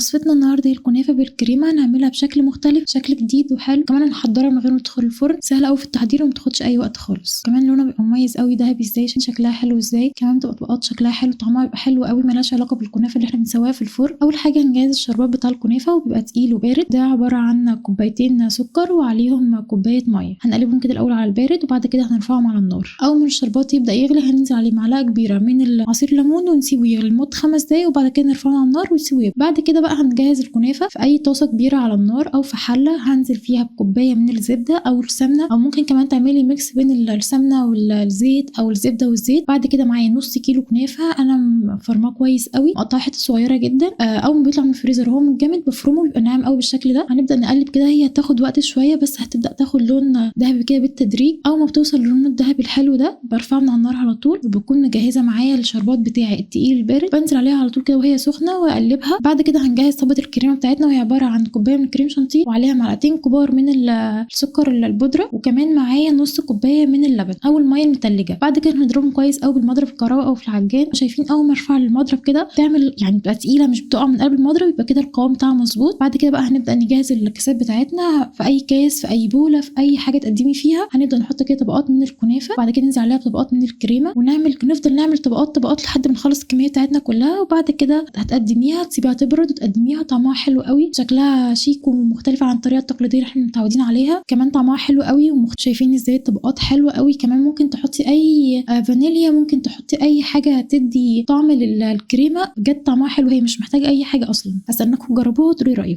وصفتنا النهارده هي الكنافة بالكريمة، هنعملها بشكل مختلف، شكل جديد وحلو، كمان هنحضرها من غير ما تدخل الفرن، سهلة أوي في التحضير وما بتاخدش أي وقت خالص، كمان لونها بيبقى مميز أوي دهبي ازاي عشان شكلها حلو ازاي، كمان بتبقى طبقات شكلها حلو، طعمها بيبقى حلو أوي، مالهاش علاقة بالكنافة اللي احنا بنسويها في الفرن. أول حاجة هنجهز الشربات بتاع الكنافة وبيبقى تقيل وبارد، ده عبارة عن كوبايتين سكر وعليهم كوباية مية، هنقلبهم كده الأول على البارد وبعد كده هنرفعهم على النار. أول ما الشربات يبدأ يغلي هننزل عليه معلقة كبيرة من عصير ليمون ونسيبه يغلي لمدة 5 دقايق وبعد كده نرفعه على النار ونسيبه يغلي. بعد كده بقى هنجهز الكنافة في أي طاسة كبيرة على النار أو في حلة، هنزل فيها بكوباية من الزبدة أو السمنة، أو ممكن كمان تعملي ميكس بين السمنة والزيت أو الزبدة والزيت. بعد كده معايا نص كيلو كنافة أنا مفرماه كويس قوي، مقطعه حتت صغيرة جدا. أول ما بيطلع من الفريزر هو متجمد بفرمه بيبقى ناعم قوي بالشكل ده. هنبدأ نقلب كده، هي هتاخد وقت شوية بس هتبدأ تاخد لون ذهبي كده بالتدريج. أول ما بتوصل للون الذهبي الحلو ده برفعه من على النار على طول، وبكون مجهزة معايا الشربات بتاعي التقيل البارد، بنزل عليها على طول كده وهي سخنة وأقلبها. بعد كده هنجهز طبقة الكريمة بتاعتنا وهي عبارة عن كوباية من كريم شانتيه وعليها معلقتين كبار من السكر البودرة، وكمان معايا نص كوباية من اللبن أو المية المتلجة. بعد كده هنضربهم كويس قوي بالمضرب الكهرباء أو في العجان. شايفين أول ما ارفع المضرب كده بتعمل يعني بتبقى تقيلة مش بتقع من قلب المضرب، يبقى كده القوام بتاعها مظبوط. بعد كده بقى هنبدأ نجهز الكاسات بتاعتنا في أي كاس في أي بولة في أي حاجة تقدمي فيها. هنبدأ نحط كده طبقات من الكنافة، بعد كده ننزل عليها بطبقات من الكريمة نفضل نعمل طبقات لحد ما نخلص الكمية بتاعتنا كلها. وبعد كده هتقدميها تسيبيها تبرد وتقدميها، طعمها حلو قوي، شكلها شيك ومختلفة عن الطريقة التقليدية اللي احنا متعودين عليها. كمان طعمها حلو قوي شايفين ازاي الطبقات حلوة قوي. كمان ممكن تحطي اي فانيليا، ممكن تحطي اي حاجة تدي طعم للكريمة، بجد طعمها حلو، هي مش محتاجة اي حاجة اصلا. هستناكم تجربوها وتقولي رأيكم.